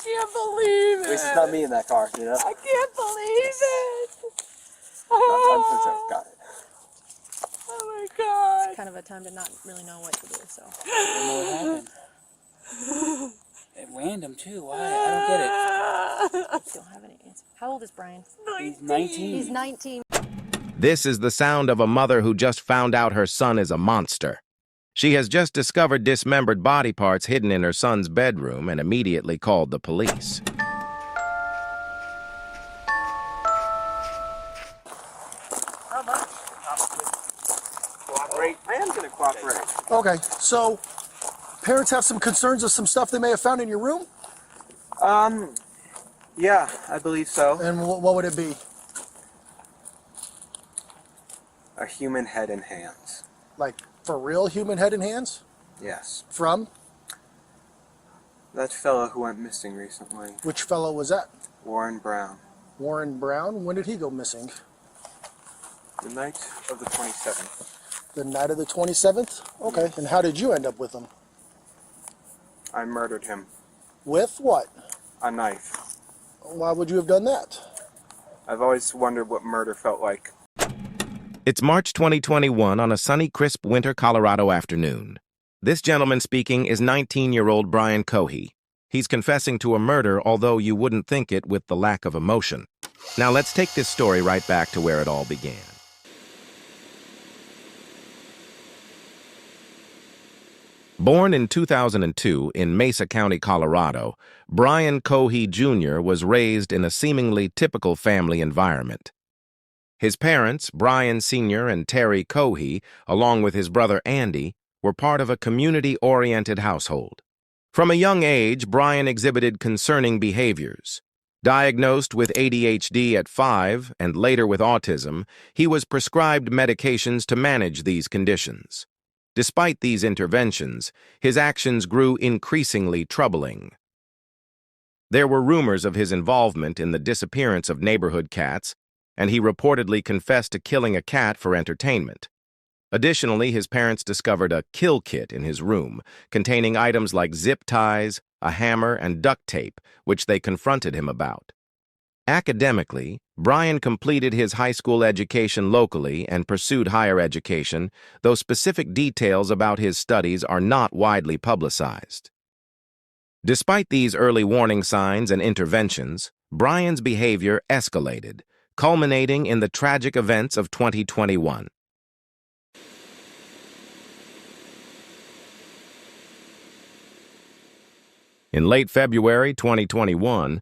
can't believe it. At least it's not me in that car, you know? I can't believe it. I'm got it. Oh my God. It's kind of a time to not really know what to do, so. I don't know what happened. At random, too. Why? I don't get it. I don't have any answer. How old is Brian? He's 19. He's 19. This is the sound of a mother who just found out her son is a monster. She has just discovered dismembered body parts hidden in her son's bedroom and immediately called the police. How much? Cooperate. I am going to cooperate. Okay, so parents have some concerns of some stuff they may have found in your room? Yeah, I believe so. And what would it be? A human head and hands. Like, for real human head and hands? Yes. From? That fellow who went missing recently. Which fellow was that? Warren Brown. Warren Brown? When did he go missing? The night of the 27th. The night of the 27th? Okay, and how did you end up with him? I murdered him. With what? A knife. Why would you have done that? I've always wondered what murder felt like. It's March 2021 on a sunny, crisp winter Colorado afternoon. This gentleman speaking is 19-year-old Brian Cohee. He's confessing to a murder, although you wouldn't think it with the lack of emotion. Now let's take this story right back to where it all began. Born in 2002 in Mesa County, Colorado, Brian Cohee Jr. was raised in a seemingly typical family environment. His parents, Brian Sr. and Terry Cohee, along with his brother Andy, were part of a community-oriented household. From a young age, Brian exhibited concerning behaviors. Diagnosed with ADHD at 5 and later with autism, he was prescribed medications to manage these conditions. Despite these interventions, his actions grew increasingly troubling. There were rumors of his involvement in the disappearance of neighborhood cats, and he reportedly confessed to killing a cat for entertainment. Additionally, his parents discovered a kill kit in his room, containing items like zip ties, a hammer, and duct tape, which they confronted him about. Academically, Brian completed his high school education locally and pursued higher education, though specific details about his studies are not widely publicized. Despite these early warning signs and interventions, Brian's behavior escalated, culminating in the tragic events of 2021. In late February 2021,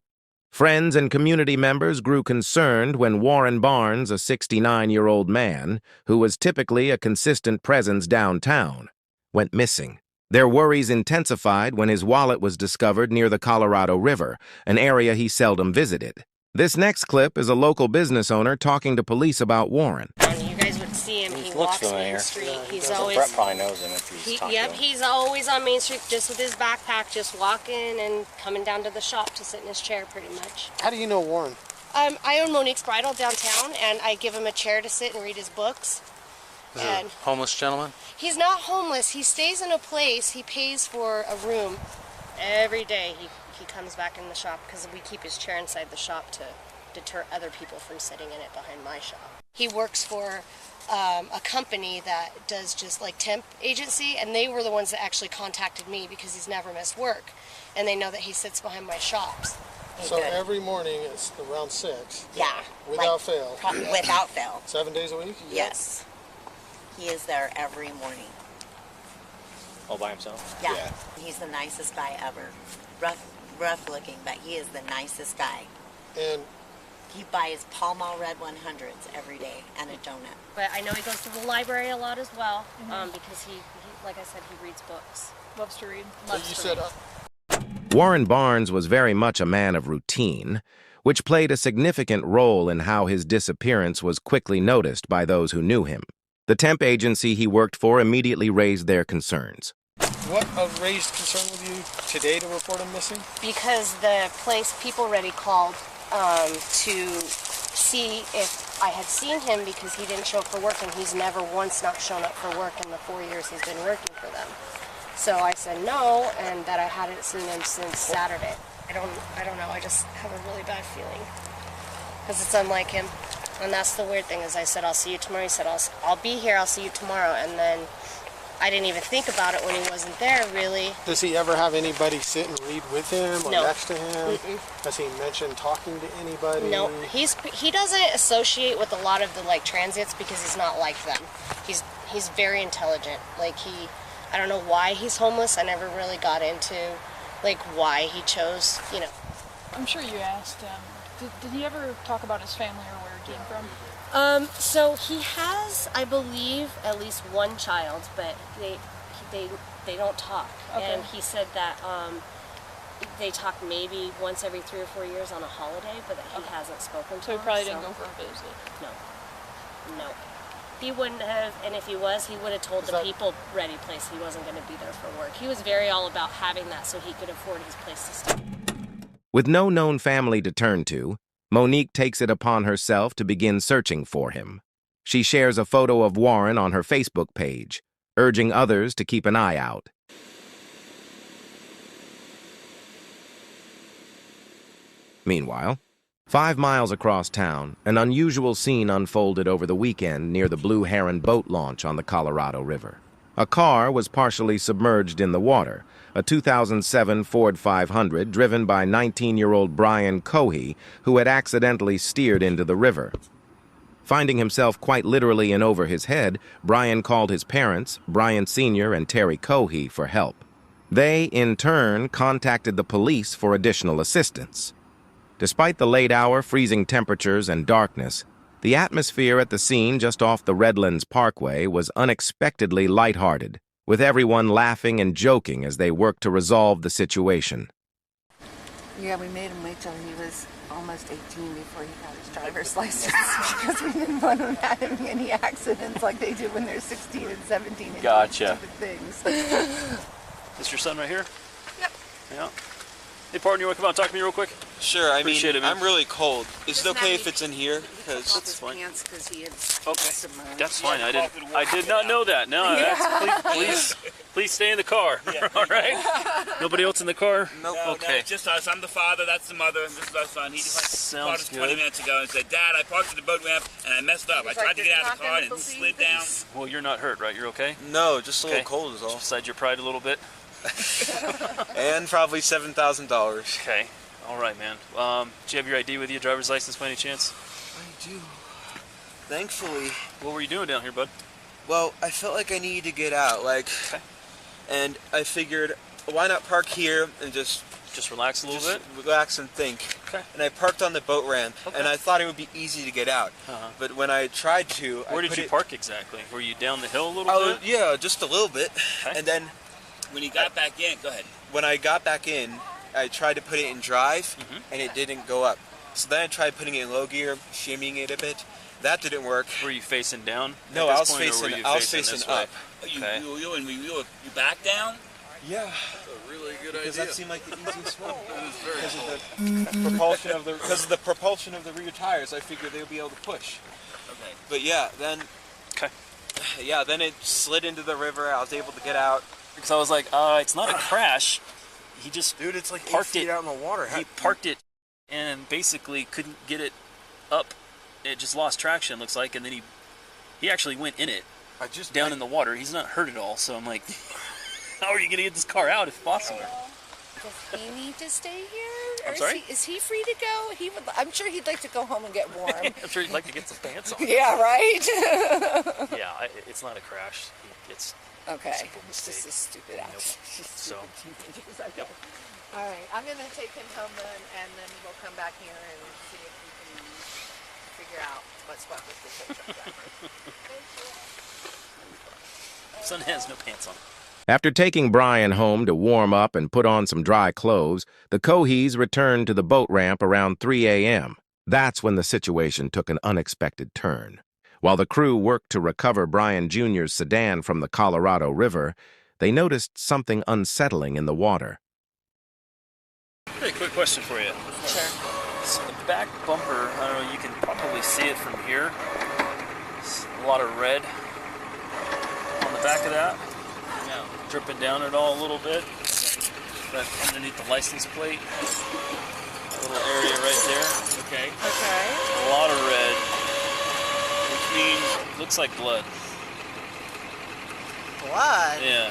friends and community members grew concerned when Warren Barnes, a 69-year-old man, who was typically a consistent presence downtown, went missing. Their worries intensified when his wallet was discovered near the Colorado River, an area he seldom visited. This next clip is a local business owner talking to police about Warren. You guys would see him. He walks Main Street. He's always. Brett probably knows him if he's talking to him. He's always on Main Street, just with his backpack, just walking and coming down to the shop to sit in his chair, pretty much. How do you know Warren? I own Monique's Bridal downtown, and I give him a chair to sit and read his books. Is he a homeless gentleman? He's not homeless. He stays in a place. He pays for a room every day. He comes back in the shop because we keep his chair inside the shop to deter other people from sitting in it behind my shop. He works for a company that does just like temp agency, and they were the ones that actually contacted me because he's never missed work, and they know that he sits behind my shops. So every morning it's around 6? Yeah. Without fail? Without fail. 7 days a week? Yes. He is there every morning. All by himself? Yeah. He's the nicest guy ever. Rough looking, but he is the nicest guy. And he buys Pall Mall Red 100s every day and a donut. But I know he goes to the library a lot as well, because he, like I said, he reads books. Loves to read. Warren Barnes was very much a man of routine, which played a significant role in how his disappearance was quickly noticed by those who knew him. The temp agency he worked for immediately raised their concerns. what raised concern with you today to report him missing? Because the place, people already called to see if I had seen him because he didn't show up for work, and he's never once not shown up for work in the 4 years he's been working for them. So I said no, and that I hadn't seen him since Saturday. I don't know. I just have a really bad feeling because it's unlike him. And that's the weird thing is I said, I'll see you tomorrow. He said, I'll be here. I'll see you tomorrow. And then I didn't even think about it when he wasn't there, really. Does he ever have anybody sit and read with him or No. next to him? Mm-mm. Does he mention talking to anybody? No, he doesn't associate with a lot of the like transients because he's not like them. He's very intelligent. Like I don't know why he's homeless. I never really got into like why he chose, you know. I'm sure you asked him. Did he ever talk about his family or where he came from? So he has, I believe, at least one child, but they don't talk. Okay. And he said that they talk maybe once every 3 or 4 years on a holiday, but that he hasn't spoken to So he them, probably didn't go for a visit. No. He wouldn't have, and if he was, he would have told the people ready place he wasn't going to be there for work. He was very all about having that so he could afford his place to stay. With no known family to turn to, Monique takes it upon herself to begin searching for him. She shares a photo of Warren on her Facebook page, urging others to keep an eye out. Meanwhile, 5 miles across town, an unusual scene unfolded over the weekend near the Blue Heron boat launch on the Colorado River. A car was partially submerged in the water, a 2007 Ford 500 driven by 19-year-old Brian Cohee, who had accidentally steered into the river. Finding himself quite literally in over his head, Brian called his parents, Brian Sr. and Terry Cohee, for help. They, in turn, contacted the police for additional assistance. Despite the late hour, freezing temperatures, and darkness, the atmosphere at the scene just off the Redlands Parkway was unexpectedly lighthearted, with everyone laughing and joking as they worked to resolve the situation. Yeah, we made him wait till he was almost 18 before he got his driver's license because we didn't want him having any accidents like they do when they're 16 and 17 and Gotcha. doing stupid things. This your son right here? Yep. Yeah. Hey, partner, you want to come out and talk to me real quick? Sure, I mean, Appreciate it, man. I'm really cold. Is it Doesn't okay that if it's in here? Because Off his pants because he had Okay. submerged. That's fine. I did not know that. No, that's, please stay in the car. All right. Nobody else in the car? Nope. Okay. It's just us. I'm the father. That's the mother. And this is our son. He just called us Sounds 20 good. minutes ago and said, "Dad, I parked at the boat ramp and I messed up. I tried to get out of the car and it slid down." Well, you're not hurt, right? You're okay? no, just a little Okay. cold is all. Just beside your pride a little bit. And probably $7,000. Okay. All right, man. Do you have your ID with you, driver's license, by any chance? I do. Thankfully. What were you doing down here, bud? Well, I felt like I needed to get out, Okay. and I figured, why not park here and just relax a little bit. relax and think. Okay. And I parked on the boat ramp, Okay. and I thought it would be easy to get out. Uh-huh. But when I tried to, Where did you park exactly? Were you down the hill a little bit? Yeah, just a little bit. Okay. And then When he got back in, go ahead. when I got back in, I tried to put it in drive, and it didn't go up. So then I tried putting it in low gear, shimmying it a bit. That didn't work. Were you facing down? No, at I this was point, or facing. were you I was facing facing this way? up. Okay. You back down? Yeah. That's a really good Because idea. that seemed like the easiest one. That is very Because of the propulsion of the rear tires, I figured they would be able to push. Okay. But yeah, then. Okay. Yeah, then it slid into the river. I was able to get out. Because I was like, it's not a crash. He just Dude, it's like parked 8 feet it out in the water. He parked it and basically couldn't get it up. It just lost traction, looks like, and then he actually went in it down in the water. He's not hurt at all, so I'm like, how are you going to get this car out if possible? Does he need to stay here? Or I'm sorry? Is he free to go? I'm sure he'd like to go home and get warm. I'm sure you'd like to get some pants on. Yeah, right? Yeah, it's not a crash. It's Okay. simple It's mistake. just a stupid Nope. accident. So, Okay. All right. I'm going to take him home then, and then we'll come back here and see if we can figure out what's what with the tow truck driver. son has no pants on. After taking Brian home to warm up and put on some dry clothes, the Cohees returned to the boat ramp around 3 a.m. That's when the situation took an unexpected turn. While the crew worked to recover Brian Jr.'s sedan from the Colorado River, they noticed something unsettling in the water. Hey, quick question for you. Sure. So the back bumper, I don't know, you can probably see it from here. It's a lot of red on the back of that. Dripping down it all a little bit. right underneath the license plate. A little area right there. Okay. Okay. A lot of red, which means looks like blood. Blood? Yeah.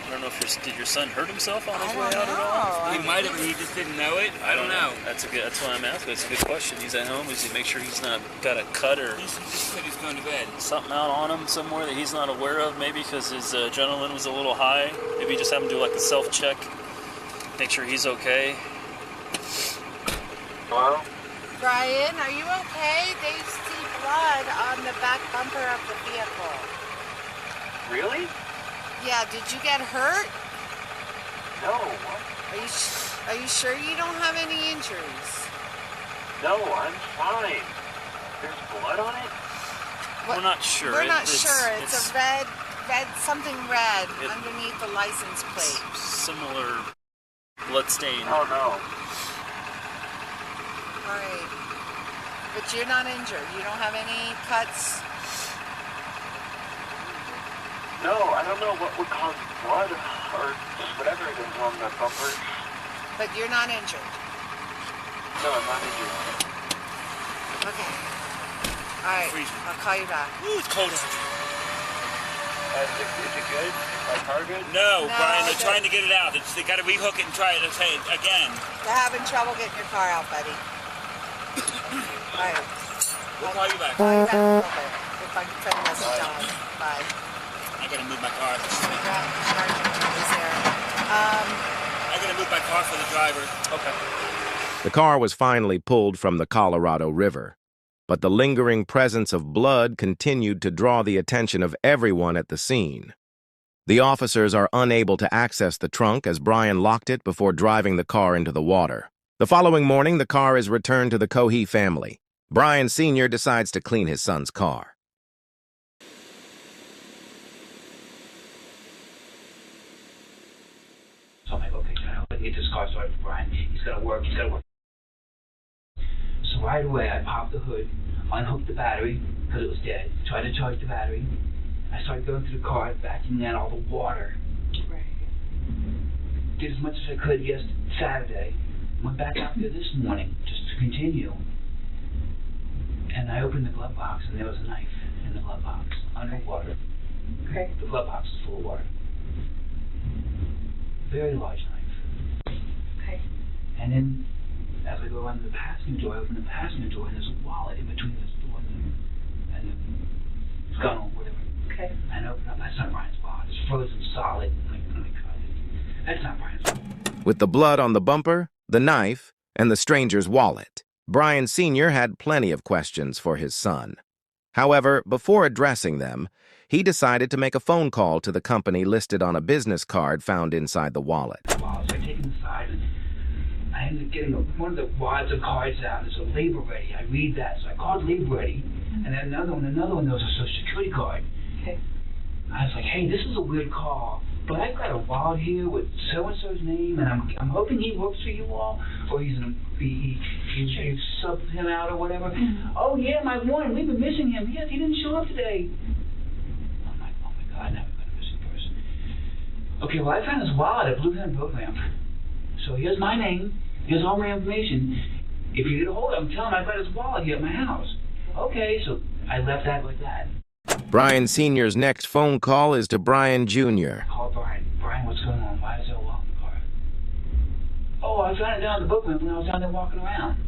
I don't know if did your son hurt himself on his way out at all? He might have, but he just didn't know it. I don't know. That's why I'm asking. It's a good question. He's at home. Is he make sure he's not got a cut or He just said he's going to bed. something out on him somewhere that he's not aware of? Maybe because his adrenaline was a little high. Maybe just have him do like a self-check. Make sure he's okay. Hello? Brian, are you okay? They see blood on the back bumper of the vehicle. Really? Yeah, did you get hurt? No. Are you sure you don't have any injuries? No, I'm fine. There's blood on it? We're not sure. We're not sure. It's a red, something red It- underneath the license plate. Similar blood stain. Oh, no. All right. But you're not injured. You don't have any cuts. No, I don't know what would cause blood or whatever it is on the bumper. But you're not injured. No, I'm not injured. Okay. All right. I'll call you back. Ooh, it's cold out. Is it good? My car good? No, No, Brian, they're they- trying to get it out. They got to rehook it and try it again. They're having trouble getting your car out, buddy. All right. We'll call you back. Call you back in a little bit. If I can send a message on. Bye. I got to move my car. Is there? I got to move my car for the driver. Okay. The car was finally pulled from the Colorado River, but the lingering presence of blood continued to draw the attention of everyone at the scene. The officers are unable to access the trunk as Brian locked it before driving the car into the water. The following morning, the car is returned to the Cohee family. Brian Sr. decides to clean his son's car. So I'm like, okay, I get this car started for Brian. He's got to work. So right away, I popped the hood, unhooked the battery, because it was dead, tried to charge the battery. I started going through the car, vacuuming out all the water. Right. Did as much as I could Saturday. Went back out there this morning, just to continue. And I opened the glove box, and there was a knife in the glove box, underwater. Okay. The glove box was full of water. Very large knife. Okay. And then, as I go under the passenger door, I open the passenger door, and there's a wallet in between this door and the gun or whatever. Okay. And I open up, that's not Brian's wallet. It's frozen solid. I'm like, oh my God, that's not Brian's wallet. With the blood on the bumper, the knife, and the stranger's wallet, Brian Sr. had plenty of questions for his son. However, before addressing them, he decided to make a phone call to the company listed on a business card found inside the wallet. So I take him aside, and I ended up getting one of the wads of cards out. It's a labor ready. I read that, so I called labor ready, and then another one, there was a social security card. Okay. I was like, hey, this is a weird call, but I've got a wallet here with so-and-so's name, and I'm hoping he works for you all, or you subbed him out or whatever. Oh, yeah, my one, we've been missing him. Yes, he didn't show up today. I'm like, oh my God, now we've got a missing person. Okay, well, I found his wallet at Blue Hen Program. So here's my name, here's all my information. If you get a hold of him, tell him I've got his wallet here at my house. Okay, so I left that like that. Brian Sr.'s next phone call is to Brian Jr. Call Brian. Brian, what's going on? Why is there a wallet in the car? Oh, I found it down at the book ramp when I was down there walking around.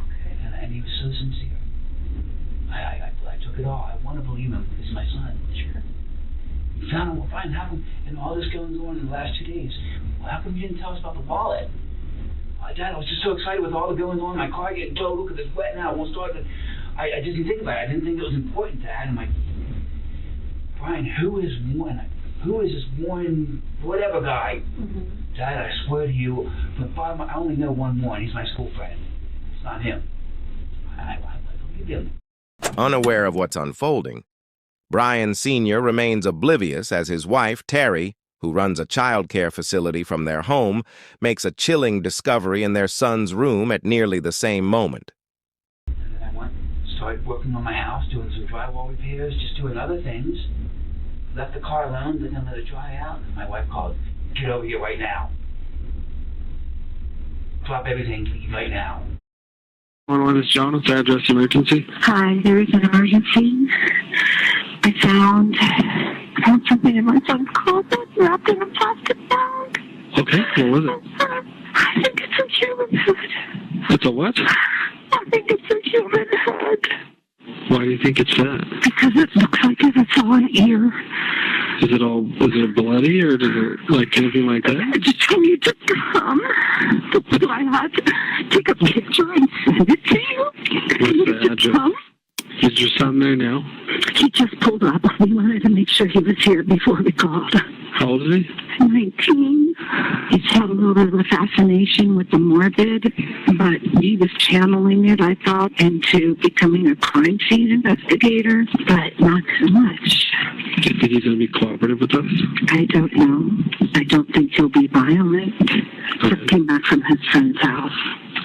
Okay. And he was so sincere. I took it all. I want to believe him. He's my son. Sure. You found him. Well, Brian, how come, and all this going on in the last 2 days, well, how come you didn't tell us about the wallet? Dad, I was just so excited with all the going on. My car getting towed because it's wet now. It won't start. I just didn't think about it. I didn't think it was important, Dad. I'm like, Brian, who is this one, whatever guy? Mm-hmm. Dad, I swear to you, from the bottom, I only know one. He's my school friend. It's not him. I believe him. Unaware of what's unfolding, Brian Sr. remains oblivious as his wife, Terry, who runs a child care facility from their home, makes a chilling discovery in their son's room at nearly the same moment. And then I started working on my house, doing some drywall repairs, just doing other things. Left the car alone, didn't let it dry out. My wife called Get over here right now. Drop everything, leave right now. 111 is John. What's the address emergency? Hi, there is an emergency. I found something in my son's closet wrapped in a plastic bag. Okay, what was it? I think it's a human head. It's a what? I think it's a human head. Why do you think it's that? Because it looks like it's all an ear. Is it bloody or does it like anything like that? I just told you to come. So I had to take a picture and send it to you. What's the address? Is your son there now? He just pulled up. We wanted to make sure he was here before we called. How old is he? 19. He's had a little bit of a fascination with the morbid, but he was channeling it, I thought, into becoming a crime scene investigator, but not so much. Do you think he's going to be cooperative with us? I don't know. I don't think he'll be violent. Just came back from his friend's house.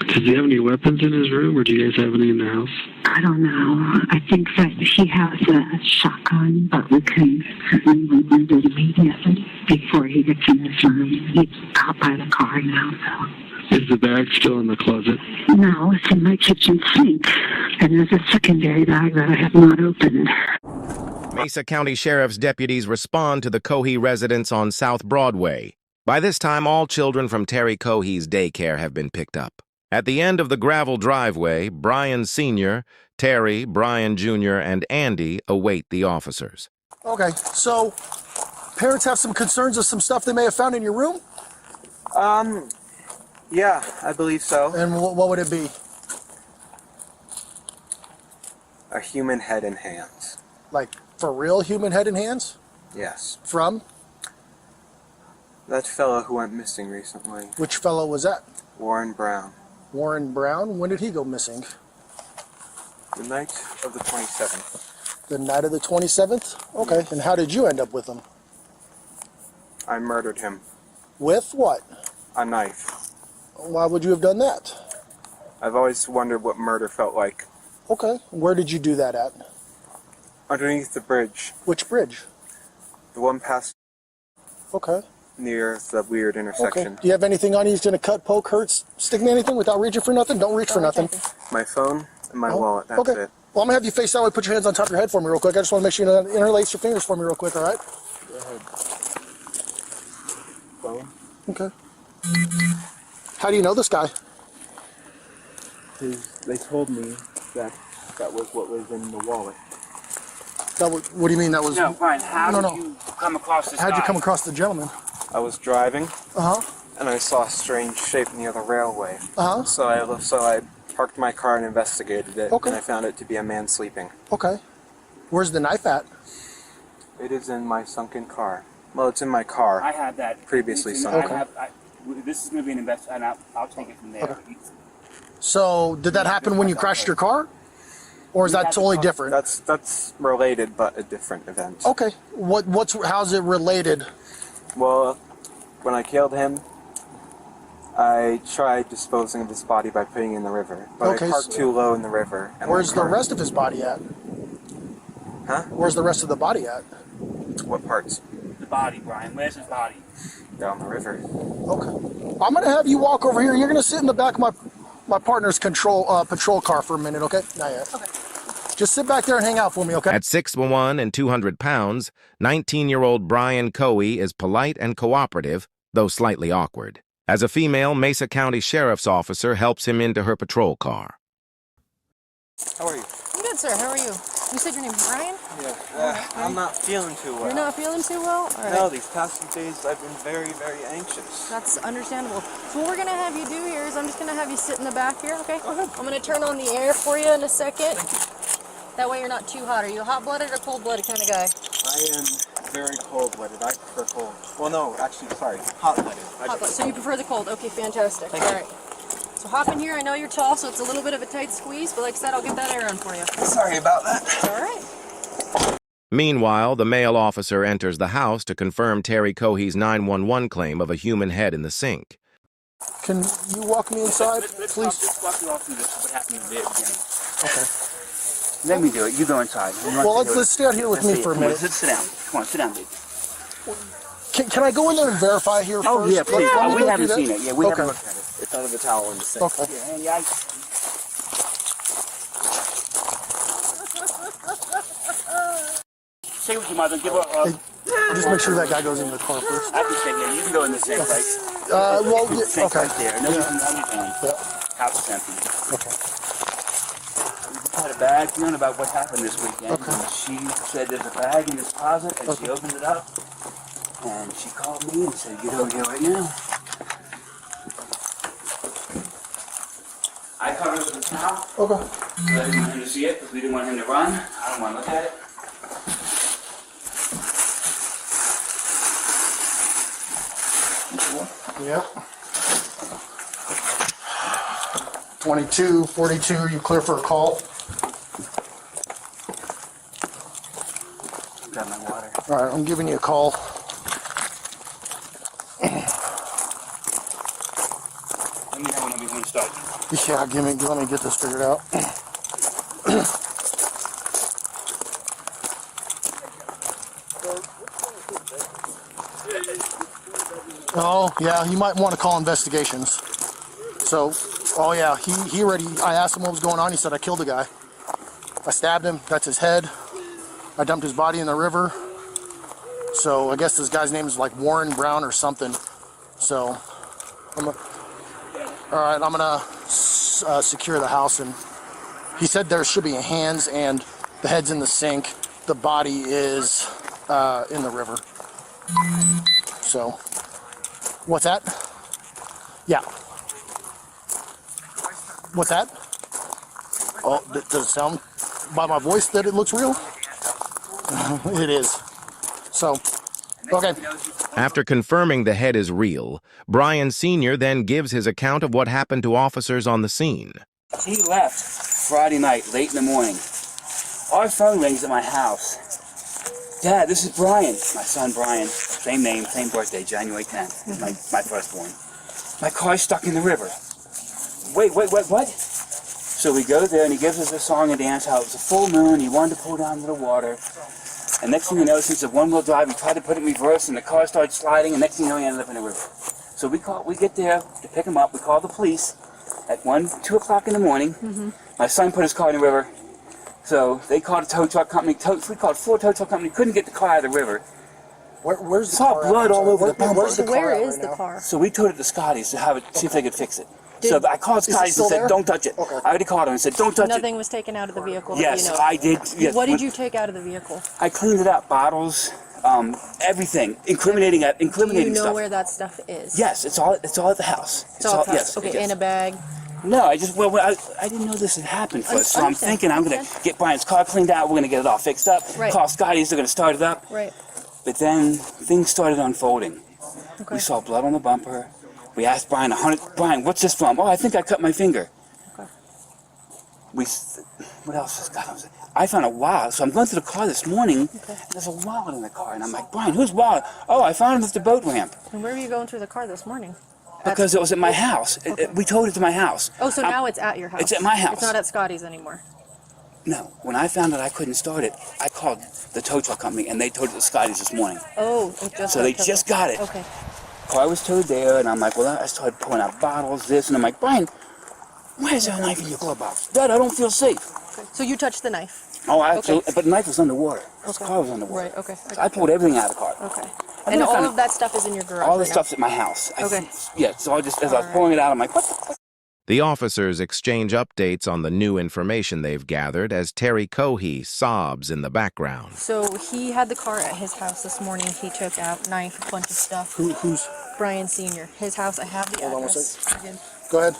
Does he have any weapons in his room, or do you guys have any in the house? I don't know. I think that he has a shotgun, but we can certainly remove it immediately before he gets in his room. He's out by the car now, so. Is the bag still in the closet? No, it's in my kitchen sink. And there's a secondary bag that I have not opened. Mesa County Sheriff's deputies respond to the Cohee residence on South Broadway. By this time, all children from Terry Cohee's daycare have been picked up. At the end of the gravel driveway, Brian Sr., Terry, Brian Jr., and Andy await the officers. Okay, so parents have some concerns of some stuff they may have found in your room? Yeah, I believe so. And what would it be? A human head and hands. Like, for real human head and hands? Yes. From? That fellow who went missing recently. Which fellow was that? Warren Brown. Warren Brown? When did he go missing? The night of the 27th. The night of the 27th? Okay, and how did you end up with him? I murdered him. With what? A knife. Why would you have done that? I've always wondered what murder felt like. Okay, where did you do that at? Underneath the bridge. Which bridge? The one past Okay. near the weird intersection. Okay. Do you have anything on you that's going to cut, poke, hurt, stick me anything without reaching for nothing? Don't reach for nothing. My phone and my wallet, that's okay. it. Well, I'm going to have you face that way. Put your hands on top of your head for me real quick. I just want to make sure you interlace your fingers for me real quick, all right? Go ahead. Phone? Okay. How do you know this guy? They told me that that was what was in the wallet. What do you mean that was? No, Brian, how did you come across this How'd guy? you come across the gentleman? I was driving, Uh-huh. and I saw a strange shape near the railway. Uh-huh. So I parked my car and investigated it, Okay. and I found it to be a man sleeping. Okay. Where's the knife at? It is in my sunken car. Well, it's in my car. I had that previously I sunken. have, this is going to be an and I'll take it from there. Okay. So, did that happen when you crashed your car? Or is that totally different? That's related, but a different event. Okay. How's it related? Well, when I killed him, I tried disposing of his body by putting it in the river, but Okay, I parked too low in the river. And Where's the rest of his body at? Huh? Where's the rest of the body at? What parts? The body, Brian. Where's his body? Down the river. Okay. I'm gonna have you walk over here. You're gonna sit in the back of my partner's patrol car for a minute, okay? Not yet. Okay. Just sit back there and hang out for me, okay? At 6'1" and 200 pounds, 19-year-old Brian Cohee is polite and cooperative, though slightly awkward. As a female, Mesa County Sheriff's officer helps him into her patrol car. How are you? I'm good, sir. How are you? You said your name's Brian? Yeah. I'm not feeling too well. You're not feeling too well? All right. No, these past few days I've been very, very anxious. That's understandable. So what we're going to have you do here is I'm just going to have you sit in the back here, okay? Go ahead. I'm going to turn on the air for you in a second. That way you're not too hot. Are you a hot-blooded or cold-blooded kind of guy? I am very cold-blooded. I prefer cold. Well, no, actually, sorry, hot-blooded. Hot-blooded. So you prefer the cold. Okay, fantastic. All right. So hop in here. I know you're tall, so it's a little bit of a tight squeeze, but like I said, I'll get that air on for you. Sorry about that. It's all right. Meanwhile, the male officer enters the house to confirm Terry Cohee's 911 claim of a human head in the sink. Can you walk me inside, please? Let's walk you off through what happened in the very beginning. Okay. Let me do it. You go inside. Well, let's stay out here with me for a minute. Sit down. Come on, sit down, baby. Can I go in there and verify here Oh, first? yeah, please. Let me We go haven't through seen that. it. Yeah, we Okay. haven't looked at it. It's under the towel in the sink. Okay. Yeah, Andy, I... Stay with your mother. Give her a... Hey, just make sure that guy goes in the car first. I can stay here. You can go in the sink, right? Well, The sink okay. right there. No, you can Yeah. House is empty. Okay. We had a bad feeling about what happened this weekend. Okay. She said there's a bag in this closet, and she opened it up, and she called me and said, get over here right now. I covered it with a towel. Okay. I didn't want him to see it because we didn't want him to run. I don't want to look at it. Yep. 22, 42, you clear for a call? Got my water. All right, I'm giving you a call. Let me know when we start. Yeah, let me get this figured out. Oh, yeah, you might want to call investigations. So, oh yeah, he already, I asked him what was going on, he said I killed the guy. I stabbed him, that's his head. I dumped his body in the river. So I guess this guy's name is like Warren Brown or something. So, all right, I'm gonna secure the house, and he said there should be hands and the head's in the sink. The body is in the river. So, what's that? Yeah. What's that? Oh, does it sound by my voice that it looks real? It is. So, okay. After confirming the head is real, Brian Sr. then gives his account of what happened to officers on the scene. He left Friday night, late in the morning. Our phone rings at my house. Dad, this is Brian. My son Brian. Same name, same birthday, January 10th. My firstborn. My car's stuck in the river. Wait, what? So we go there and he gives us a song and dance, how it was a full moon, he wanted to pull down to the water. And next thing you know, since it's a one-wheel drive, he tried to put it in reverse and the car started sliding, and next thing you know, he ended up in the river. So we get there to pick him up, we call the police at 2 o'clock in the morning. My son put his car in the river. So they called a tow truck company. We called 4 tow truck companies, couldn't get the car out of the river. Where's the saw car? blood all over the bumper. Where is the car? So we towed it to Scotty's to have it, see if they could fix it. So I called Scotty's and said, don't touch it. Okay. I already called him and said, don't touch it. Nothing was taken out of the vehicle. Yes, you know. I did. Yes. What did you take out of the vehicle? I cleaned it up, bottles, everything, incriminating Do you know stuff. where that stuff is? Yes, it's all at the house. It's all at the house. Yes, Okay, yes. in a bag. No, I didn't know this had happened first, so I'm Understand. thinking I'm going to get Brian's car cleaned out, we're going to get it all fixed up, Right. call Scotty's, they're going to start it up. Right. But then things started unfolding. Okay. We saw blood on the bumper. We asked Brian, Brian, what's this from? Oh, I think I cut my finger. Okay. What else has got on? I found a wallet, so I'm going through the car this morning, and there's a wallet in the car, and I'm like, Brian, whose wallet? Oh, I found it at the boat ramp. And where were you going through the car this morning? Because it was at my house. We towed it to my house. Oh, so now it's at your house. It's at my house. It's not at Scotty's anymore. No, when I found out I couldn't start it, I called the tow truck company, and they towed it to Scotty's this morning. Oh, it just. So they just got it. Okay. Car was towed there, and I'm like, well, I started pulling out bottles, this, and I'm like, Brian, why is there a knife in your glove box? Dad, I don't feel safe. Okay. So you touched the knife. Oh, absolutely. But the knife was underwater. Okay. The car was underwater. Right. Okay. So I pulled everything out of the car. Okay. And And then I all found of that stuff is in your garage. all the right now? stuff's at my house. Okay. Yeah, so as I was pulling it out, I'm like, what the fuck? The officers exchange updates on the new information they've gathered as Terry Cohee sobs in the background. So he had the car at his house this morning. He took out knife, a bunch of stuff. Who's? Brian Sr. His house. I have the Hold on one address. second. Go ahead.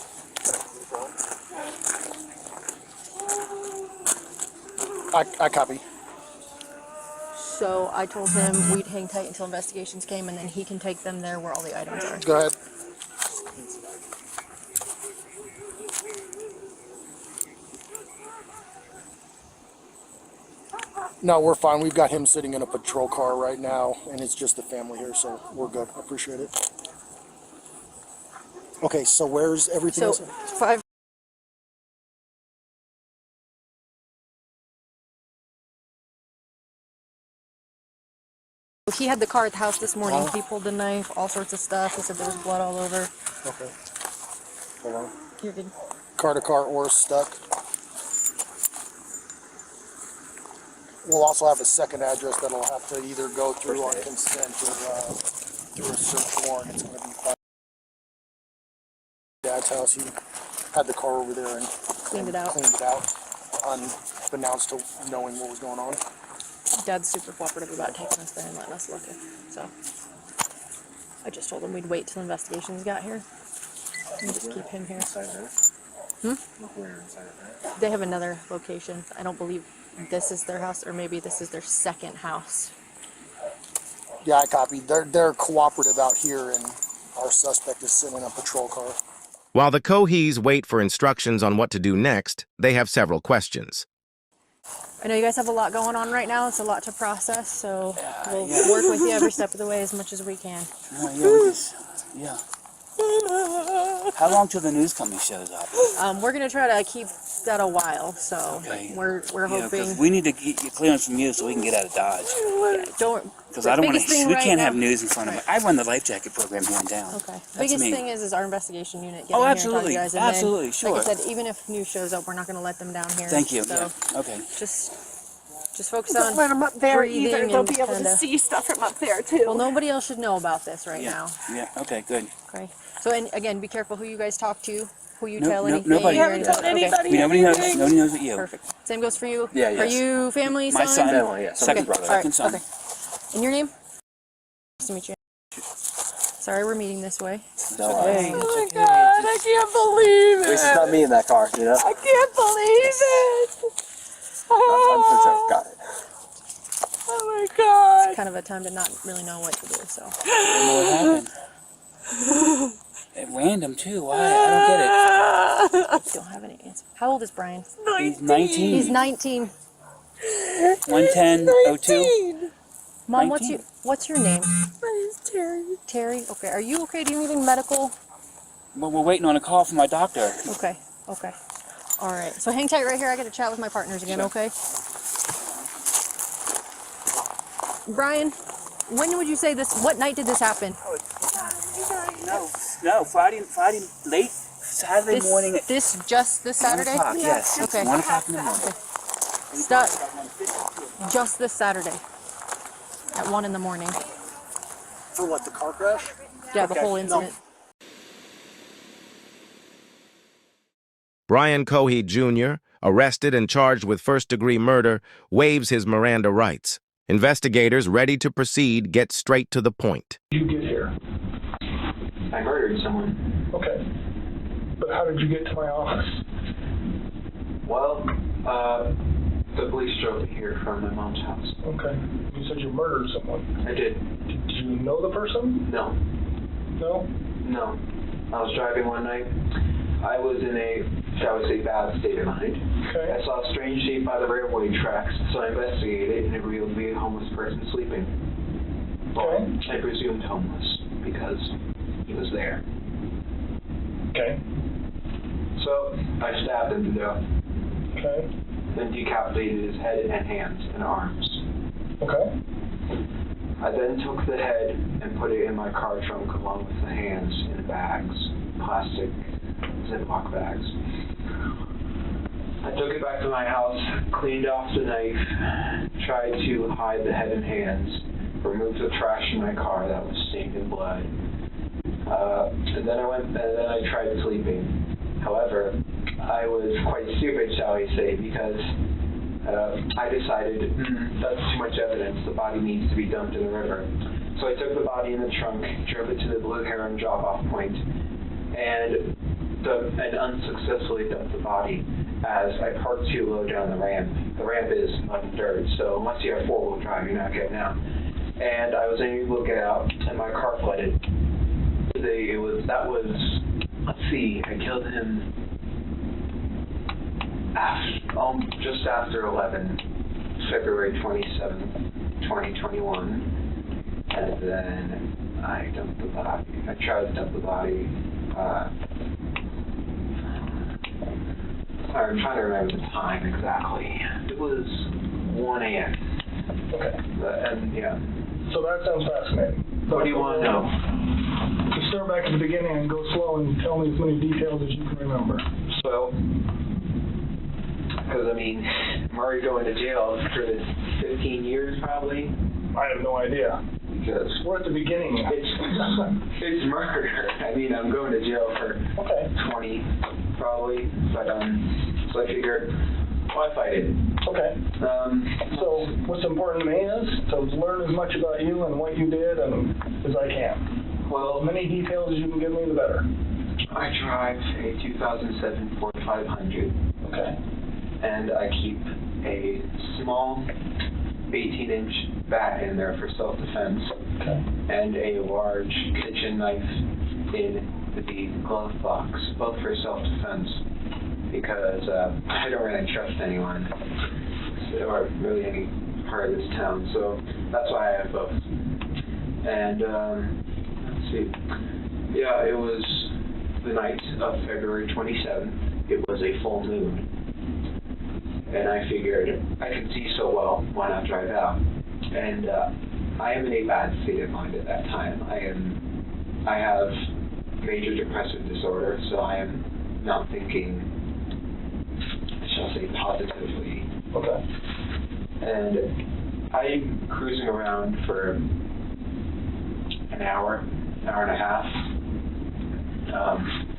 I copy. So I told him we'd hang tight until investigations came, and then he can take them there where all the items are. Go ahead. No, we're fine. We've got him sitting in a patrol car right now, and it's just the family here, so we're good. I appreciate it. Okay, so where's everything So else? 5. he had the car at the house this morning. He pulled the knife, all sorts of stuff. He said there was blood all over. Okay. Hold on. You're good. Car-to-car or stuck. We'll also have a second address that'll have to either go through on consent or through a search warrant. It's going to be by Dad's house. He had the car over there and Cleaned it out, unbeknownst to knowing what was going on. Dad's super cooperative about taking us there and letting us look at it. So I just told him we'd wait till investigations got here and just keep him here. They have another location. I don't believe this is their house, or maybe this is their second house. Yeah, I copied. They're cooperative out here, and our suspect is sitting in a patrol car. While the Cohees wait for instructions on what to do next, they have several questions. I know you guys have a lot going on right now. It's a lot to process, so we'll work with you every step of the way as much as we can. Yeah. How long till the news company shows up? We're gonna try to keep that a while, so we're hoping. We need to get clearance from you so we can get out of Dodge. Yeah, don't. Because I don't want to. We can't have news in front of me. I run the life jacket program here in town. Okay. That's Biggest me. thing is our investigation unit getting Oh, here absolutely. and talk to you guys. And Absolutely, then, sure. Like I said, even if news shows up, we're not gonna let them down here. Thank you. So Okay. Just focus Don't on let them up there breathing either. They'll and be able to kinda- see stuff from up there too. Well, nobody else should know about this right now. Yeah. Okay. Good. Okay. So, and again, be careful who you guys talk to, who you No- tell no- anything. nobody. or We haven't anything. told anybody Nobody knows- anything. Nobody knows but you. Perfect. Same goes for you. Yeah, Are yes. you family, My son. Family, Yeah. Second brother. All right. Second son. Okay. And your name? Nice to meet you. Sorry, we're meeting this way. No, Oh my God! I can't believe it. At least it's not me in that car, you know? I can't believe it. I'm concerned. Got it. Oh my God! It's kind of a time to not really know what to do. So. I don't know what happened. At random too. Why? I don't get it. Don't have any answer. How old is Brian? He's 19. He's 19. 110-02. Mom, 19. what's your name? My name's Terry. Terry. Okay. Are you okay? Do you need any medical? Well, we're waiting on a call from my doctor. Okay. Okay. All right. So hang tight right here. I got to chat with my partners again. Sure. Okay. Brian, when would you say this? What night did this happen? No, Friday late Saturday morning. This Saturday? 1 o'clock, yes. Okay. 1 o'clock in the morning. Stop. Just this Saturday. At 1 in the morning. For what, the car crash? Yeah, the Okay. whole incident. Brian Cohee Jr., arrested and charged with first-degree murder, waives his Miranda rights. Investigators ready to proceed get straight to the point. You get here. I murdered someone. Okay. But how did you get to my office? Well, the police drove me here from my mom's house. Okay. You said you murdered someone. I did. Did you know the person? No. No? No. I was driving one night. I was in a, shall we say, bad state of mind. Okay. I saw a strange shape by the railway tracks, so I investigated, and it revealed to be a homeless person sleeping. Well, I presumed homeless, because he was there. Okay. So, I stabbed him to death. Okay. Then decapitated his head and hands and arms. Okay. I then took the head and put it in my car trunk along with the hands in bags, plastic Ziploc bags. I took it back to my house, cleaned off the knife, tried to hide the head and hands, removed the trash in my car that was stained in blood, and then I tried sleeping. However, I was quite stupid, shall we say, because I decided that's too much evidence. The body needs to be dumped in the river. So I took the body in the trunk, drove it to the Blue Heron drop-off point, and unsuccessfully dumped the body as I parked too low down the ramp. The ramp is mud and dirt, so unless you have four-wheel drive, you're not getting out. And I was unable to get out, and my car flooded. Let's see, I killed him just after 11, February 27th, 2021. And then I dumped the body. I tried to dump the body. I'm trying to remember the time exactly. It was 1 a.m. Okay. And yeah. So that sounds fascinating. What do you want to know? Just start back at the beginning and go slow and tell me as many details as you can remember. So, because I mean, I'm already going to jail for this 15 years probably. I have no idea. Because we're at the beginning. It's murder. I mean, I'm going to jail for 20 probably, but so I figured, why fight it? Okay. So what's important to me is to learn as much about you and what you did and as I can. Well, as many details as you can give me, the better. I drive a 2007 Ford 500. Okay. And I keep a small 18-inch bat in there for self-defense. Okay. And a large kitchen knife in the glove box, both for self-defense, because I don't really trust anyone, or really any part of this town, so that's why I have both. And, let's see, yeah, it was the night of February 27th. It was a full moon. And I figured I could see so well, why not drive out? And I am in a bad state of mind at that time. I have major depressive disorder, so I am not thinking, I shall say, positively. Okay. And I'm cruising around for an hour and a half.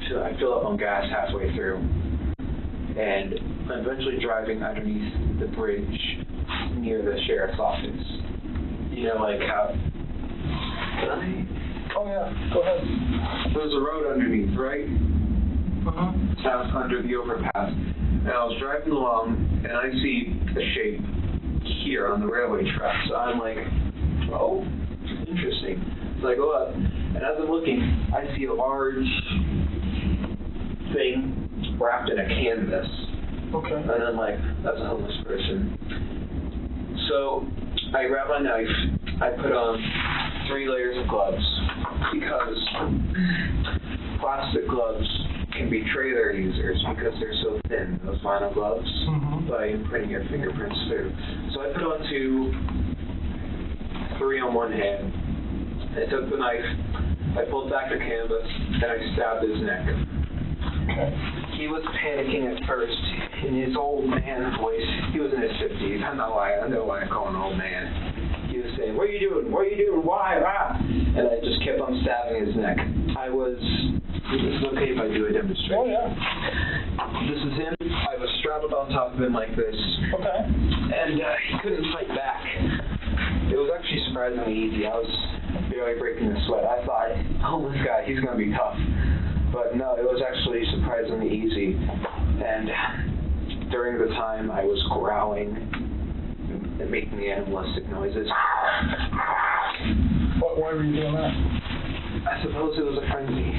So I fill up on gas halfway through. And I'm eventually driving underneath the bridge near the sheriff's office. You know, like how... Can I? Oh, yeah. Go ahead. There's a road underneath, right? Uh-huh. Out under the overpass. And I was driving along, and I see a shape here on the railway track. So I'm like, oh, interesting. So I go up, and as I'm looking, I see a large thing wrapped in a canvas. Okay. And I'm like, that's a homeless person. So I grab my knife, I put on 3 layers of gloves, because plastic gloves can betray their users because they're so thin, those vinyl gloves, by imprinting your fingerprints through. So I put on 3 on one hand. I took the knife, I pulled back the canvas, and I stabbed his neck. Okay. He was panicking at first in his old man voice. He was in his 50s. I know why I call him old man. He was saying, "What are you doing? What are you doing? Why? Ah!" And I just kept on stabbing his neck. This is okay if I do a demonstration. Oh, yeah. This is him. I was strapped on top of him like this. Okay. And he couldn't fight back. It was actually surprisingly easy. I was barely breaking a sweat. I thought, oh, this guy, he's going to be tough. But no, it was actually surprisingly easy. And during the time, I was growling and making animalistic noises. Why were you doing that? I suppose it was a frenzy.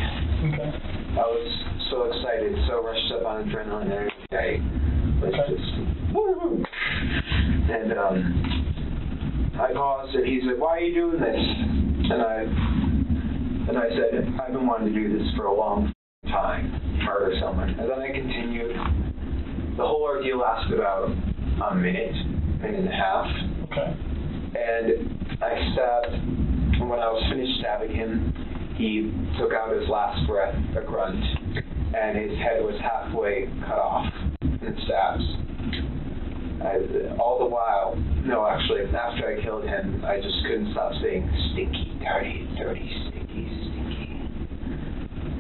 Okay. I was so excited, so rushed up on adrenaline and everything. I was just, woo! And I paused and he said, "Why are you doing this?" And I said, "I've been wanting to do this for a long time, murder someone." And then I continued. The whole ordeal lasted about a minute and a half. Okay. And I stabbed, and when I was finished stabbing him, he took out his last breath, a grunt, and his head was halfway cut off in stabs. All the while, no, actually, after I killed him, I just couldn't stop saying, "Stinky, dirty, dirty, stinky, stinky."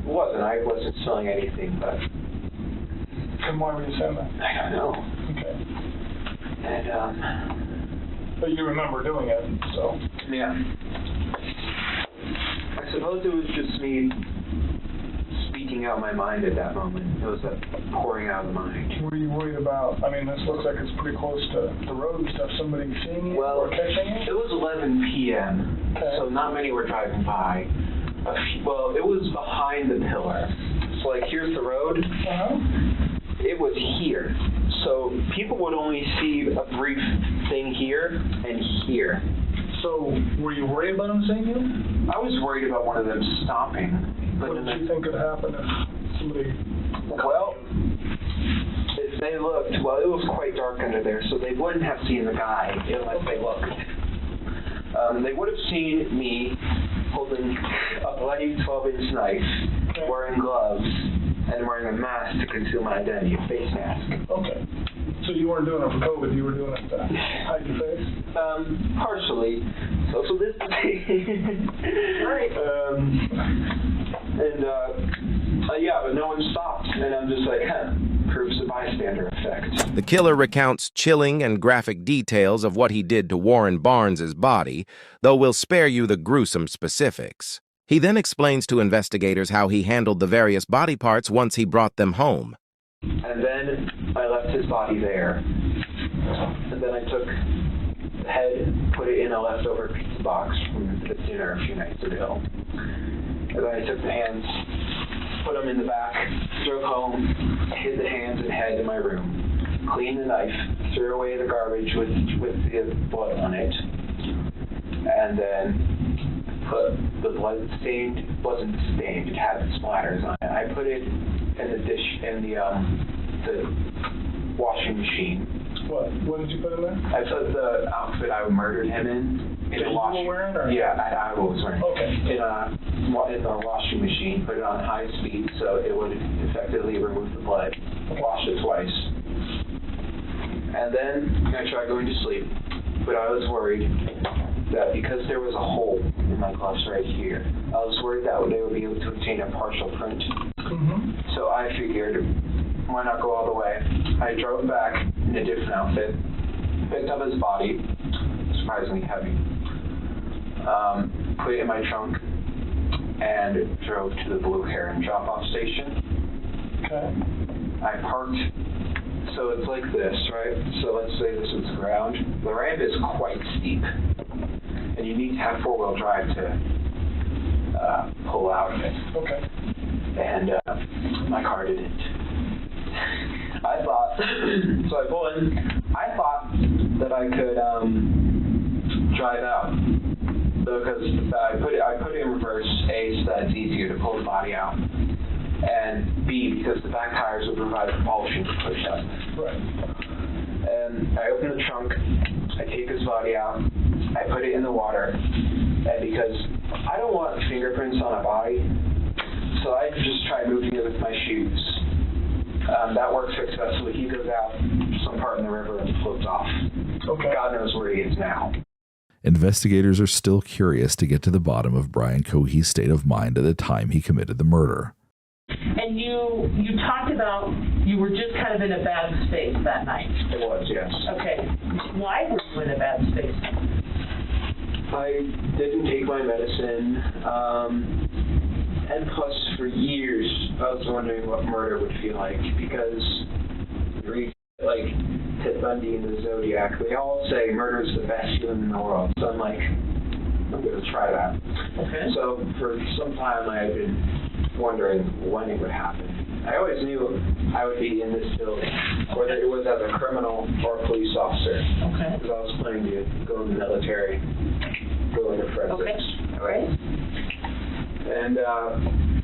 I wasn't smelling anything, but... And why were you saying that? I don't know. Okay. And, But you remember doing it, so... Yeah. I suppose it was just me speaking out my mind at that moment. It was a pouring out of the mind. Were you worried about, I mean, this looks like it's pretty close to the road and stuff, somebody seeing you or catching you? It was 11 p.m., so not many were driving by. Well, it was behind the pillar. So, like, here's the road. It was here. So people would only see a brief thing here and here. So were you worried about them seeing you? I was worried about one of them stopping. But what did you think could happen if somebody... Well, if they looked, well, it was quite dark under there, so they wouldn't have seen the guy unless they looked. They would have seen me holding a bloody 12-inch knife, wearing gloves, and wearing a mask to conceal my identity, a face mask. Okay. So you weren't doing it for COVID, you were doing it to hide your face? Partially. Social distancing. Right. Yeah, but no one stopped, and I'm just like, proves the bystander effect. The killer recounts chilling and graphic details of what he did to Warren Barnes's body, though will spare you the gruesome specifics. He then explains to investigators how he handled the various body parts once he brought them home. And then I left his body there. And then I took the head, put it in a leftover pizza box from the dinner a few nights ago. And then I took the hands, put them in the back, drove home, hid the hands and head in my room, cleaned the knife, threw away the garbage with the blood on it, and then put the blood stained, wasn't stained, it had splatters on it. I put it in the dish, in the washing machine. What did you put in there? I put the outfit I murdered him in That a you were wearing, or? Yeah, I was wearing. Okay. In the washing machine, put it on high speed so it would effectively remove the blood. Washed it twice. And then I tried going to sleep, but I was worried that because there was a hole in my gloves right here, I was worried that they would be able to obtain a partial print. Mm-hmm. So I figured, why not go all the way? I drove back in a different outfit, picked up his body, surprisingly heavy, put it in my trunk, and drove to the Blue Heron drop-off station. Okay. I parked, so it's like this, right? So let's say this is the ground. The ramp is quite steep, and you need to have four-wheel drive to pull out of it. Okay. And my car didn't. I thought, so I pull in, I thought that I could drive out, because I put it in reverse, A, so that it's easier to pull the body out, and B, because the back tires would provide propulsion to push up. Right. And I open the trunk, I take his body out, I put it in the water, and because I don't want fingerprints on a body, so I just try moving it with my shoes. That works successfully. He goes out some part in the river and floats off. Okay. God knows where he is now. Investigators are still curious to get to the bottom of Brian Cohee's state of mind at the time he committed the murder. And you talked about you were just kind of in a bad space that night. It was, yes. Okay. Why were you in a bad space? I didn't take my medicine. And plus, for years, I was wondering what murder would feel like, because you read, like, Ted Bundy and the Zodiac, they all say murder is the best feeling in the world. So I'm like, I'm going to try that. Okay. So for some time, I had been wondering when it would happen. I always knew I would be in this building, whether it was as a criminal or a police officer. Okay. Because I was planning to go in the military, go into forensics. Okay. All right. And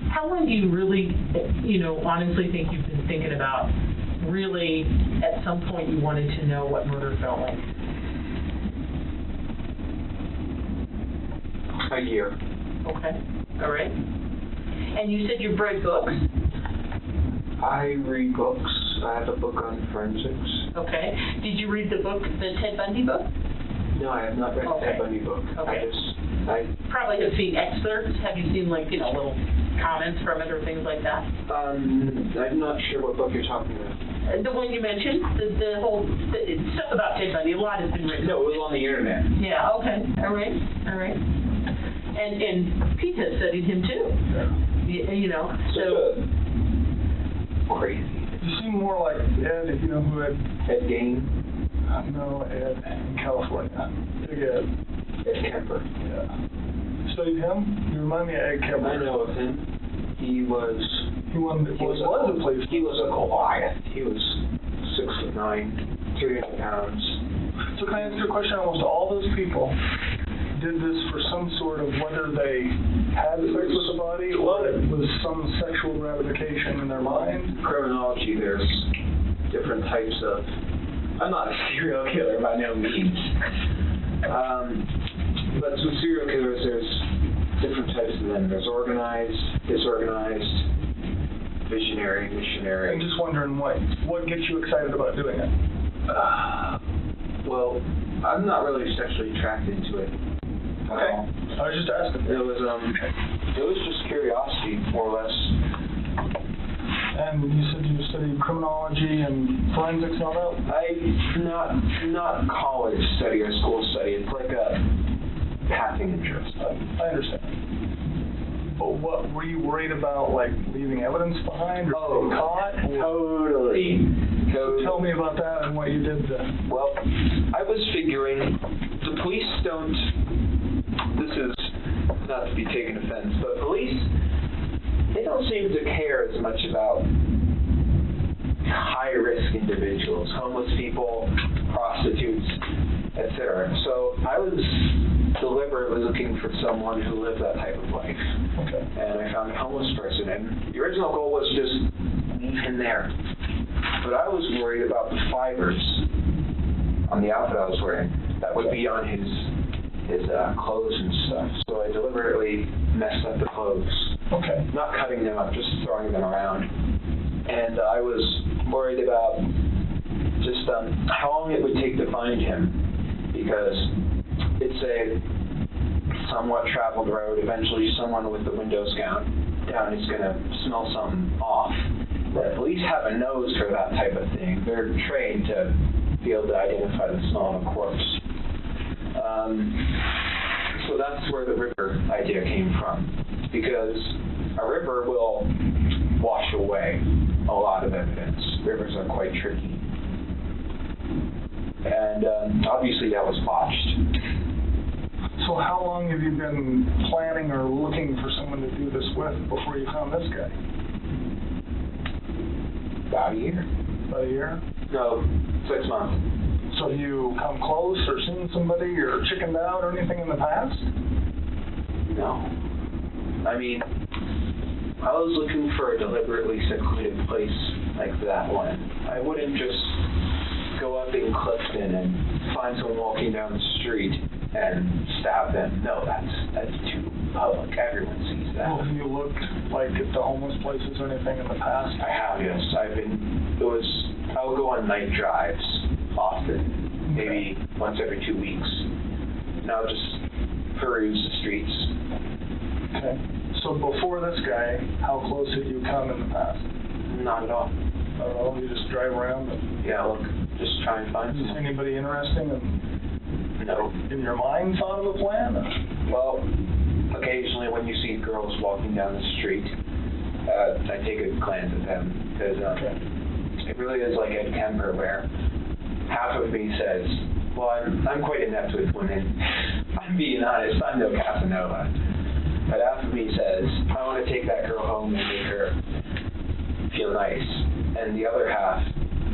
how long do you really, honestly think you've been thinking about really at some point you wanted to know what murder felt like? A year. Okay. All right. And you said you read books? I read books. I have a book on forensics. Okay. Did you read the book, the Ted Bundy book? No, I have not read the Ted Bundy book. Okay. I probably have seen excerpts. Have you seen little comments from it or things like that? I'm not sure what book you're talking about. The one you mentioned, the whole stuff about Ted Bundy. A lot has been written. No, it was on the internet. Yeah. Okay. All right. All right. And Pete has studied him too. So crazy. You seem more like Ed, who had Ed Gein. No, Ed in California. Big Ed. Ed Kemper. Yeah. Studied him? You remind me of Ed Kemper. I know of him. He was a Goliath. He was 6'9", 300 pounds. So can I ask you a question? Almost all those people did this for some sort of, whether they had sex with the body or it was some sexual gratification in their mind? Criminology, there's different types of... I'm not a serial killer by no means. But with serial killers, there's different types of them. There's organized, disorganized, visionary, missionary. I'm just wondering what gets you excited about doing it? Well, I'm not really sexually attracted to it. Okay. I was just asking. It was just curiosity, more or less. And you said you studied criminology and forensics and all that? Not college study or school study. It's like a passing interest. I understand. But what were you worried about, like leaving evidence behind or being caught? Totally. So tell me about that and what you did then. Well, I was figuring the police don't. This is not to be taken offense, but police, they don't seem to care as much about high-risk individuals, homeless people, prostitutes, etc. So I was deliberately looking for someone who lived that type of life. Okay. And I found a homeless person, and the original goal was just leave him there. But I was worried about the fibers on the outfit I was wearing that would be on his clothes and stuff. So I deliberately messed up the clothes. Okay. Not cutting them up, just throwing them around. And I was worried about just how long it would take to find him, because it's a somewhat traveled road. Eventually someone with the windows down is going to smell something off. The police have a nose for that type of thing. They're trained to be able to identify the smell of a corpse. So that's where the river idea came from, because a river will wash away a lot of evidence. Rivers are quite tricky. And obviously that was botched. So how long have you been planning or looking for someone to do this with before you found this guy? About a year. About a year? No, 6 months. So have you come close or seen somebody or chickened out or anything in the past? No. I mean, I was looking for a deliberately secluded place like that one. I wouldn't just go up in Clifton and find someone walking down the street and stab them. No, that's too public. Everyone sees that. Well, have you looked like at the homeless places or anything in the past? I have, yes. I would go on night drives often, maybe once every 2 weeks. And I'll just peruse the streets. Okay. So before this guy, how close had you come in the past? Not at all. Not at all? You just drive around? Yeah, look, just try and find someone. Is anybody interesting? No. In your mind thought of a plan? Well, occasionally when you see girls walking down the street, I take a glance at them, because it really is like Ed Kemper, where half of me says, well, I'm quite inept with women. I'm being honest, I'm no Casanova. But half of me says, I want to take that girl home and make her feel nice. And the other half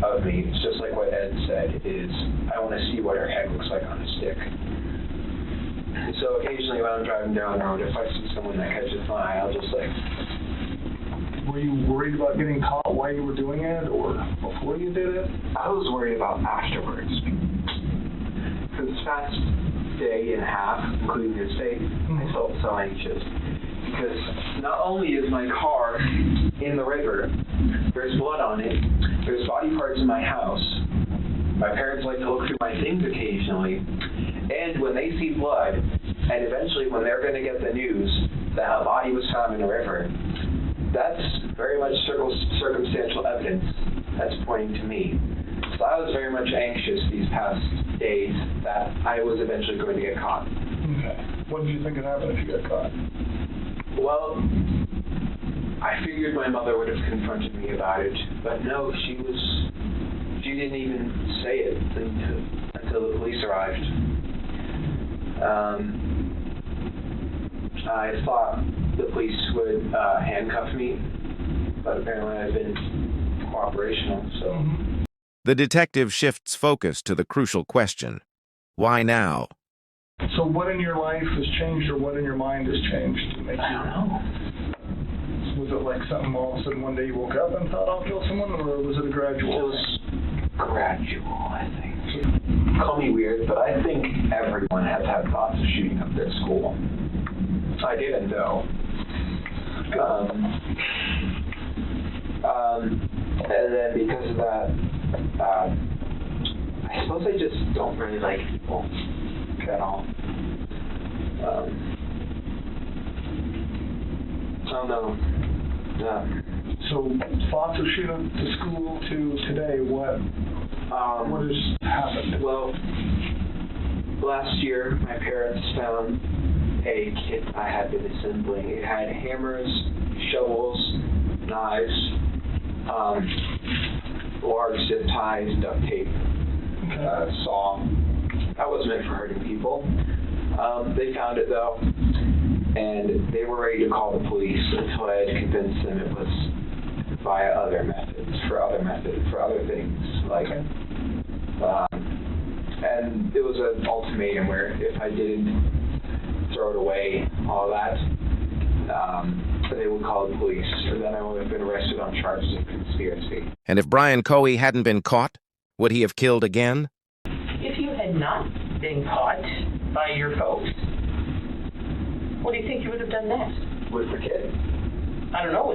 of me, it's just like what Ed said, is I want to see what her head looks like on a stick. And so occasionally when I'm driving down the road, if I see someone that catches my eye, I'll just like... Were you worried about getting caught while you were doing it, or before you did it? I was worried about afterwards. For this past day and a half, including this day, I felt so anxious. Because not only is my car in the river, there's blood on it, there's body parts in my house, my parents like to look through my things occasionally, and when they see blood, and eventually when they're going to get the news that a body was found in the river, that's very much circumstantial evidence that's pointing to me. So I was very much anxious these past days that I was eventually going to get caught. Okay. What did you think would happen if you got caught? Well, I figured my mother would have confronted me about it, but no, she didn't even say it until the police arrived. I thought the police would handcuff me, but apparently I've been cooperational, so... The detective shifts focus to the crucial question: why now? So what in your life has changed, or what in your mind has changed to make I don't know. Was it like something all of a sudden one day you woke up and thought I'll kill someone, or was it a gradual? It was gradual, I think. Call me weird, but I think everyone has had thoughts of shooting up their school. I didn't though. And then because of that, I suppose I just don't really like people at all. I don't know. So thoughts of shooting up the school to today, what has happened? Well, last year my parents found a kit I had been assembling. It had hammers, shovels, knives, large zip ties, duct tape, saw. That was meant for hurting people. They found it though, and they were ready to call the police until I had convinced them it was via other methods, for other things, like, and it was an ultimatum where if I didn't throw it away, all that, they would call the police, or then I would have been arrested on charges of conspiracy. And if Brian Cohee hadn't been caught, would he have killed again? If you had not been caught by your folks, what do you think you would have done next? With the kid? I don't know.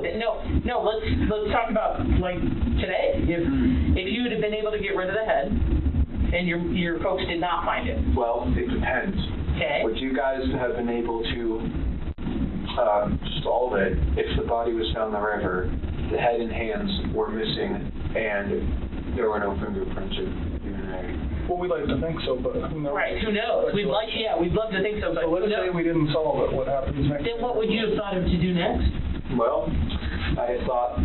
No. Let's talk about like today. If you would have been able to get rid of the head, and your folks did not find it. Well, it depends. Okay. Would you guys have been able to solve it if the body was found in the river, the head and hands were missing, and there were no fingerprints or DNA? Well, we'd like to think so, but who knows? Right, who knows? We'd love to think so, but let's say we didn't solve it. What happens next? Then what would you have thought of to do next? Well, I thought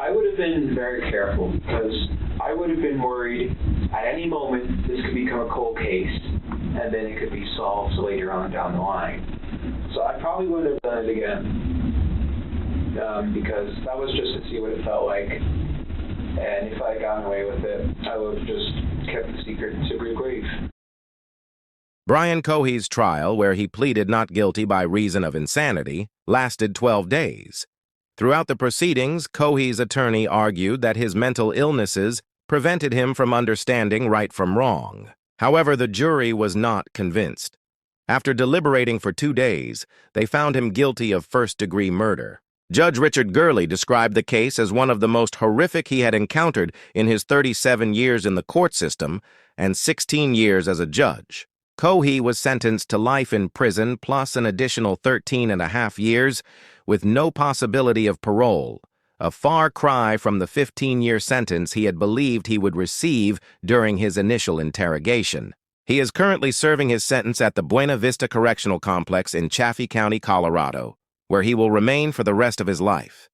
I would have been very careful, because I would have been worried at any moment this could become a cold case, and then it could be solved later on down the line. So I probably would have done it again, because that was just to see what it felt like. And if I had gotten away with it, I would have just kept the secret to the grave. Brian Cohee's trial, where he pleaded not guilty by reason of insanity, lasted 12 days. Throughout the proceedings, Cohee's attorney argued that his mental illnesses prevented him from understanding right from wrong. However, the jury was not convinced. After deliberating for 2 days, they found him guilty of first-degree murder. Judge Richard Gurley described the case as one of the most horrific he had encountered in his 37 years in the court system and 16 years as a judge. Cohee was sentenced to life in prison plus an additional 13.5 years with no possibility of parole, a far cry from the 15-year sentence he had believed he would receive during his initial interrogation. He is currently serving his sentence at the Buena Vista Correctional Complex in Chaffee County, Colorado, where he will remain for the rest of his life.